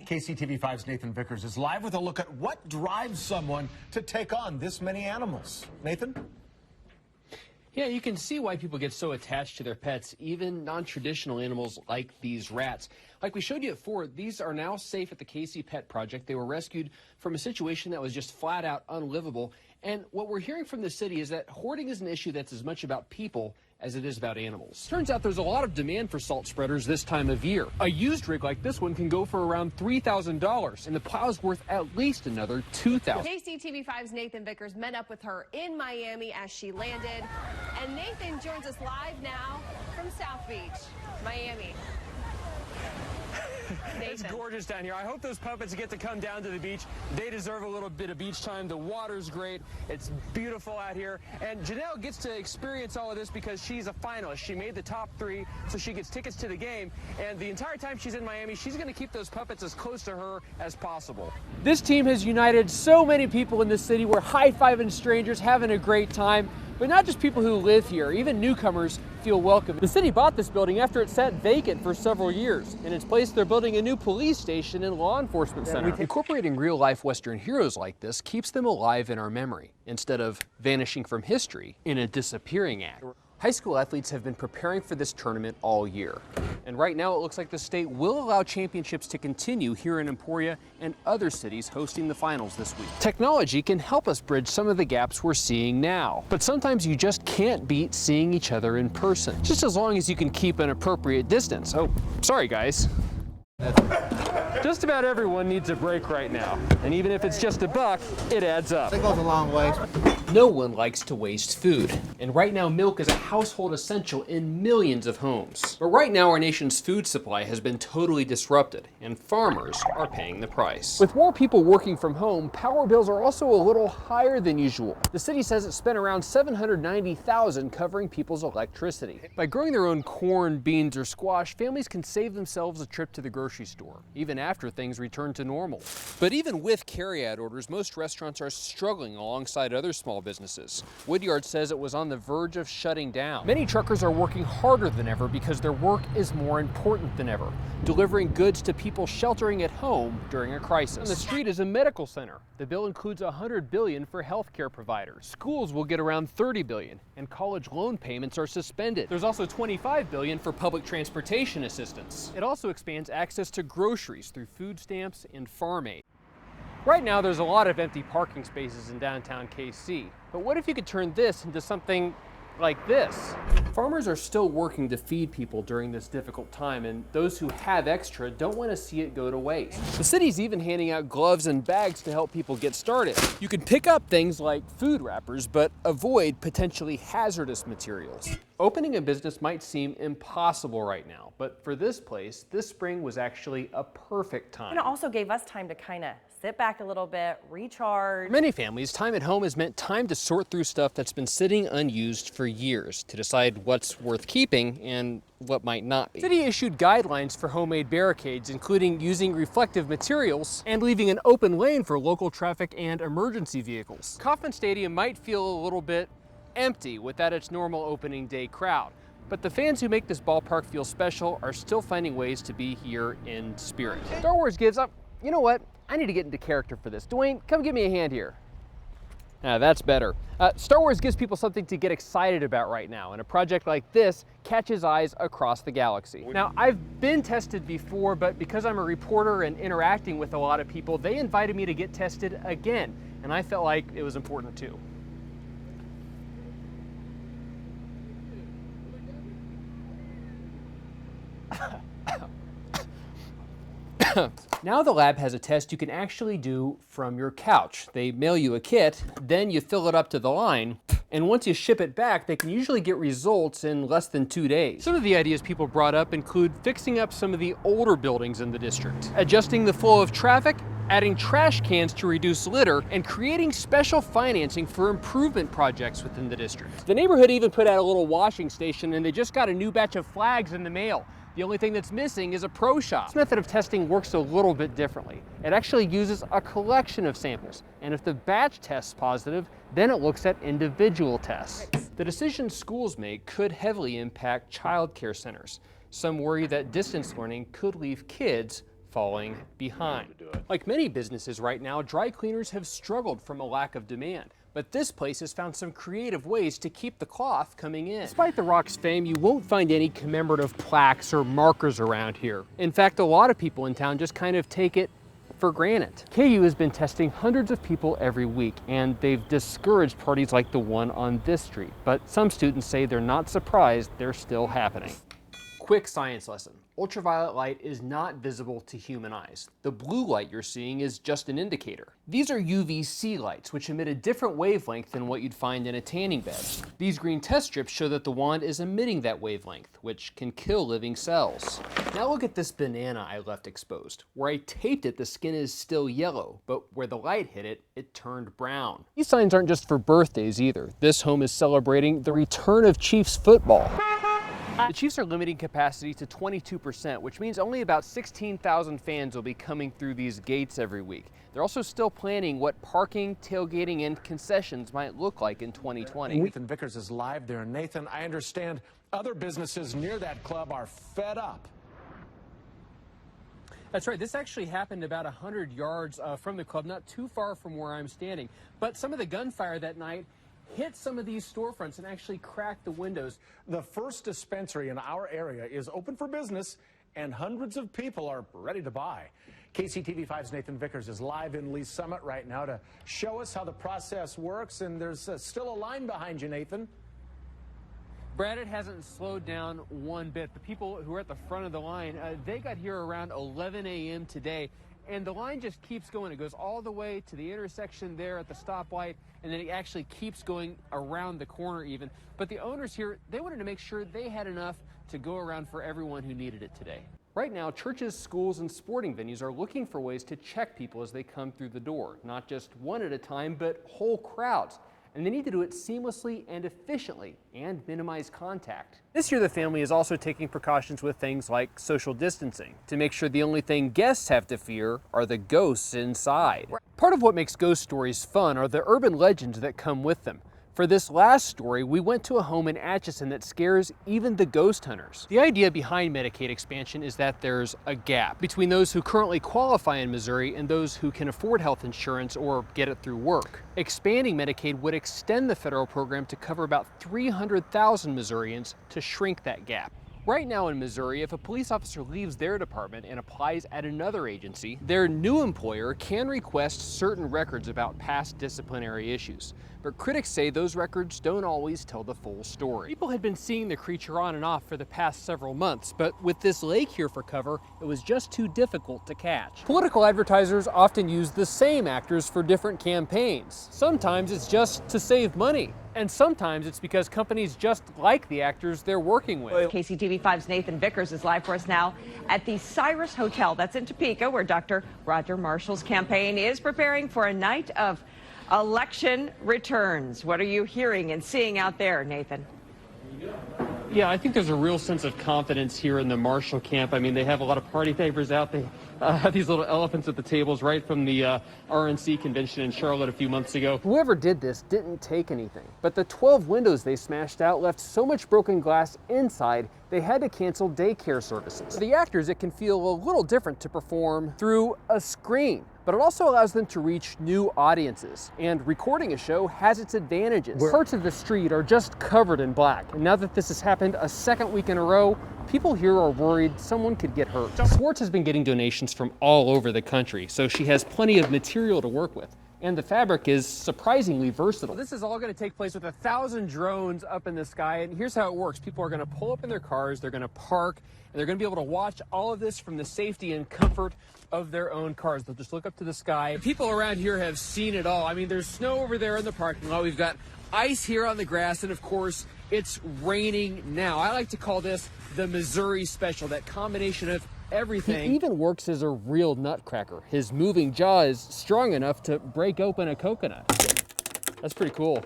KCTV5's Nathan Vickers is live with a look at what drives someone to take on this many animals. Nathan? Yeah, you can see why people get so attached to their pets, even non-traditional animals like these rats. Like we showed you at 4, these are now safe at the KC Pet Project. They were rescued from a situation that was just flat out unlivable. And what we're hearing from the city is that hoarding is an issue that's as much about people as it is about animals. Turns out there's a lot of demand for salt spreaders this time of year. A used rig like this one can go for around $3,000, and the plow's worth at least another $2,000. KCTV5's Nathan Vickers met up with her in Miami as she landed. And Nathan joins us live now from South Beach, Miami. It's gorgeous down here. I hope those puppets get to come down to the beach. They deserve a little bit of beach time. The water's great. It's beautiful out here. And Janelle gets to experience all of this because she's a finalist. She made the top 3, so she gets tickets to the game. And the entire time she's in Miami, she's going to keep those puppets as close to her as possible. This team has united so many people in the city. We're high-fiving strangers, having a great time. But not just people who live here, even newcomers feel welcome. The city bought this building after it sat vacant for several years. In its place, they're building a new police station and law enforcement center. Incorporating real-life Western heroes like this keeps them alive in our memory, instead of vanishing from history in a disappearing act. High school athletes have been preparing for this tournament all year. And right now it looks like the state will allow championships to continue here in Emporia and other cities hosting the finals this week. Technology can help us bridge some of the gaps we're seeing now. But sometimes you just can't beat seeing each other in person, just as long as you can keep an appropriate distance. Oh, sorry guys. Just about everyone needs a break right now. And even if it's just $1, it adds up. It goes a long way. No one likes to waste food. And right now, milk is a household essential in millions of homes. But right now, our nation's food supply has been totally disrupted, and farmers are paying the price. With more people working from home, power bills are also a little higher than usual. The city says it spent around $790,000 covering people's electricity. By growing their own corn, beans, or squash, families can save themselves a trip to the grocery store, even after things return to normal. But even with carryout orders, most restaurants are struggling alongside other small businesses. Woodyard says it was on the verge of shutting down. Many truckers are working harder than ever because their work is more important than ever, delivering goods to people sheltering at home during a crisis. On the street is a medical center. The bill includes $100 billion for healthcare providers. Schools will get around $30 billion, and college loan payments are suspended. There's also $25 billion for public transportation assistance. It also expands access to groceries through food stamps and farm aid. Right now, there's a lot of empty parking spaces in downtown KC, but what if you could turn this into something like this? Farmers are still working to feed people during this difficult time, and those who have extra don't want to see it go to waste. The city's even handing out gloves and bags to help people get started. You can pick up things like food wrappers, but avoid potentially hazardous materials. Opening a business might seem impossible right now, but for this place, this spring was actually a perfect time. And it also gave us time to kind of sit back a little bit, recharge. For many families, time at home has meant time to sort through stuff that's been sitting unused for years to decide what's worth keeping and what might not be. The city issued guidelines for homemade barricades, including using reflective materials and leaving an open lane for local traffic and emergency vehicles. Kauffman Stadium might feel a little bit empty without its normal opening day crowd, but the fans who make this ballpark feel special are still finding ways to be here in spirit. Star Wars gives up. You know what? I need to get into character for this. Dwayne, come give me a hand here. That's better. Star Wars gives people something to get excited about right now, and a project like this catches eyes across the galaxy. Now, I've been tested before, but because I'm a reporter and interacting with a lot of people, they invited me to get tested again, and I felt like it was important too. Now the lab has a test you can actually do from your couch. They mail you a kit, then you fill it up to the line, and once you ship it back, they can usually get results in less than 2 days. Some of the ideas people brought up include fixing up some of the older buildings in the district, adjusting the flow of traffic, adding trash cans to reduce litter, and creating special financing for improvement projects within the district. The neighborhood even put out a little washing station, and they just got a new batch of flags in the mail. The only thing that's missing is a pro shop. This method of testing works a little bit differently. It actually uses a collection of samples, and if the batch tests positive, then it looks at individual tests. The decisions schools make could heavily impact child care centers. Some worry that distance learning could leave kids falling behind. Like many businesses right now, dry cleaners have struggled from a lack of demand. But this place has found some creative ways to keep the cloth coming in. Despite the Rock's fame, you won't find any commemorative plaques or markers around here. In fact, a lot of people in town just kind of take it for granted. KU has been testing hundreds of people every week, and they've discouraged parties like the one on this street. But some students say they're not surprised they're still happening. Quick science lesson. Ultraviolet light is not visible to human eyes. The blue light you're seeing is just an indicator. These are UVC lights, which emit a different wavelength than what you'd find in a tanning bed. These green test strips show that the wand is emitting that wavelength, which can kill living cells. Now look at this banana I left exposed. Where I taped it, the skin is still yellow, but where the light hit it, it turned brown. These signs aren't just for birthdays either. This home is celebrating the return of Chiefs football. The Chiefs are limiting capacity to 22%, which means only about 16,000 fans will be coming through these gates every week. They're also still planning what parking, tailgating, and concessions might look like in 2020. Nathan Vickers is live there. Nathan, I understand other businesses near that club are fed up. That's right. This actually happened about 100 yards from the club, not too far from where I'm standing. But some of the gunfire that night hit some of these storefronts and actually cracked the windows. The first dispensary in our area is open for business, and hundreds of people are ready to buy. KCTV5's Nathan Vickers is live in Lee Summit right now to show us how the process works, and there's still a line behind you, Nathan. Brad, it hasn't slowed down one bit. The people who are at the front of the line, they got here around 11 a.m. today. And the line just keeps going. It goes all the way to the intersection there at the stoplight, and then it actually keeps going around the corner even. But the owners here, they wanted to make sure they had enough to go around for everyone who needed it today. Right now, churches, schools, and sporting venues are looking for ways to check people as they come through the door. Not just one at a time, but whole crowds. And they need to do it seamlessly and efficiently and minimize contact. This year, the family is also taking precautions with things like social distancing to make sure the only thing guests have to fear are the ghosts inside. Part of what makes ghost stories fun are the urban legends that come with them. For this last story, we went to a home in Atchison that scares even the ghost hunters. The idea behind Medicaid expansion is that there's a gap between those who currently qualify in Missouri and those who can afford health insurance or get it through work. Expanding Medicaid would extend the federal program to cover about 300,000 Missourians to shrink that gap. Right now in Missouri, if a police officer leaves their department and applies at another agency, their new employer can request certain records about past disciplinary issues. But critics say those records don't always tell the full story. People had been seeing the creature on and off for the past several months, but with this lake here for cover, it was just too difficult to catch. Political advertisers often use the same actors for different campaigns. Sometimes it's just to save money. And sometimes it's because companies just like the actors they're working with. KCTV5's Nathan Vickers is live for us now at the Cyrus Hotel. That's in Topeka, where Dr. Roger Marshall's campaign is preparing for a night of election returns. What are you hearing and seeing out there, Nathan? Yeah, I think there's a real sense of confidence here in the Marshall camp. I mean, they have a lot of party favors out. They have these little elephants at the tables right from the RNC convention in Charlotte a few months ago. Whoever did this didn't take anything, but the 12 windows they smashed out left so much broken glass inside, they had to cancel daycare services. For the actors, it can feel a little different to perform through a screen, but it also allows them to reach new audiences. And recording a show has its advantages. Parts of the street are just covered in black. And now that this has happened a second week in a row, people here are worried someone could get hurt. Swartz has been getting donations from all over the country, so she has plenty of material to work with. And the fabric is surprisingly versatile. This is all going to take place with 1,000 drones up in the sky, and here's how it works. People are going to pull up in their cars, they're going to park, and they're going to be able to watch all of this from the safety and comfort of their own cars. They'll just look up to the sky. People around here have seen it all. I mean, there's snow over there in the parking lot. We've got ice here on the grass, and of course, it's raining now. I like to call this the Missouri special, that combination of everything. He even works as a real nutcracker. His moving jaw is strong enough to break open a coconut. That's pretty cool.